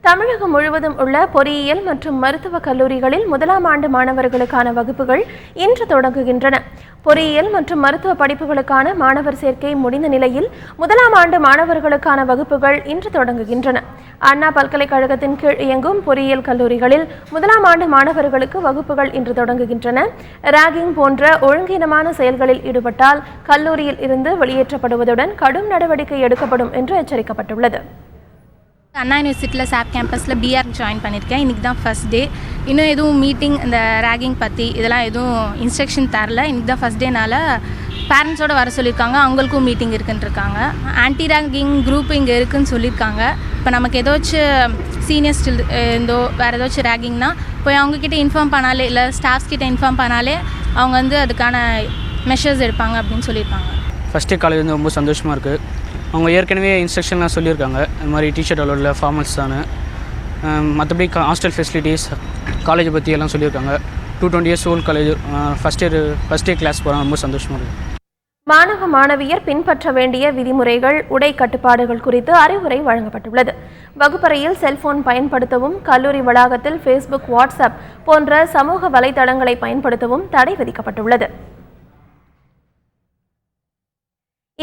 தமிழகம் முழுவதும் உள்ள பொறியியல் மற்றும் மருத்துவக் கல்லூரிகளில் முதலாம் ஆண்டு மாணவர்களுக்கான வகுப்புகள் இன்று தொடங்குகின்றன. பொறியியல் மற்றும் மருத்துவ படிப்புகளுக்கான மாணவர் சேர்க்கை முடிந்த நிலையில் முதலாம் ஆண்டு மாணவர்களுக்கான வகுப்புகள் இன்று தொடங்குகின்றன. அண்ணா பல்கலைக்கழகத்தின் கீழ் இயங்கும் பொறியியல் கல்லூரிகளில் முதலாம் ஆண்டு மாணவர்களுக்கு வகுப்புகள் இன்று தொடங்குகின்றன. ராகிங் போன்ற ஒழுங்கீனமான செயல்களில் ஈடுபட்டால் கல்லூரியில் இருந்து வெளியேற்றப்படுவதுடன் கடும் நடவடிக்கை எடுக்கப்படும் என்று எச்சரிக்கப்பட்டுள்ளது. அண்ணா யூனிவர்சிட்டியில் சாப் கேம்பஸில் பிஆர் ஜாயின் பண்ணியிருக்கேன். இன்றைக்கி தான் ஃபஸ்ட் டே. இன்னும் எதுவும் மீட்டிங் இந்த ரேகிங் பற்றி இதெல்லாம் எதுவும் இன்ஸ்ட்ரக்ஷன் தரல. இன்றைக்கி தான் ஃபஸ்ட் டேனால பேரண்ட்ஸோடு வர சொல்லியிருக்காங்க. அவங்களுக்கும் மீட்டிங் இருக்குன்னு இருக்காங்க. ஆன்டி ரேகிங் குரூப் இங்கே இருக்குதுன்னு சொல்லியிருக்காங்க. இப்போ நமக்கு ஏதாச்சும் சீனியர்ஸ் இருந்தோ வேறு ஏதாச்சும் ரேகிங்னா போய் அவங்கக்கிட்ட இன்ஃபார்ம் பண்ணாலே இல்லை ஸ்டாஃப்ஸ் கிட்ட இன்ஃபார்ம் பண்ணாலே அவங்க அதுக்கான மெஷர்ஸ் எடுப்பாங்க அப்படின்னு சொல்லியிருக்காங்க. ஃபஸ்ட் டே காலேஜ் ரொம்ப சந்தோஷமாக இருக்குது. அவங்க ஏற்கனவே இன்ஸ்ட்ரக்ஷன்லாம் சொல்லியிருக்காங்க. இந்த மாதிரி டிஷர்ட் அலோடில் ஃபார்மல்ஸ் தானே, மற்றபடி ஹாஸ்டல் ஃபெசிலிட்டிஸ் காலேஜை பற்றி எல்லாம் சொல்லியிருக்காங்க. 220 years old college first day class போகிறாங்க. ரொம்ப சந்தோஷமாக இருக்குது. மாணவ மாணவியர் பின்பற்ற வேண்டிய விதிமுறைகள், உடை கட்டுப்பாடுகள் குறித்து அறிவுரை வழங்கப்பட்டுள்ளது. வகுப்பறையில் செல்போன் பயன்படுத்தவும், கல்லூரி வளாகத்தில் ஃபேஸ்புக், வாட்ஸ்அப் போன்ற சமூக வலைதளங்களை பயன்படுத்தவும் தடை விதிக்கப்பட்டுள்ளது.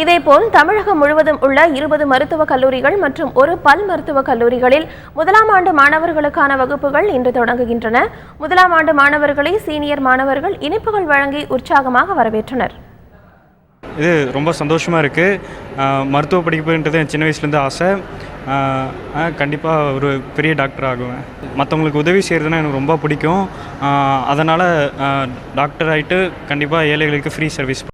இதேபோல் தமிழகம் முழுவதும் உள்ள 20 மருத்துவக் கல்லூரிகள் மற்றும் ஒரு பல் மருத்துவக் கல்லூரிகளில் முதலாம் ஆண்டு மாணவர்களுக்கான வகுப்புகள் இன்று தொடங்குகின்றன. முதலாம் ஆண்டு மாணவர்களை சீனியர் மாணவர்கள் இனிப்புகள் வழங்கி உற்சாகமாக வரவேற்றனர். இது ரொம்ப சந்தோஷமாக இருக்குது. மருத்துவ படிப்புன்றது என் சின்ன வயசுலேருந்து ஆசை. கண்டிப்பாக ஒரு பெரிய டாக்டர் ஆகுவேன். மற்றவங்களுக்கு உதவி செய்கிறதுனா எனக்கு ரொம்ப பிடிக்கும். அதனால் டாக்டர் ஆகிட்டு கண்டிப்பாக ஏழைகளுக்கு ஃப்ரீ சர்வீஸ்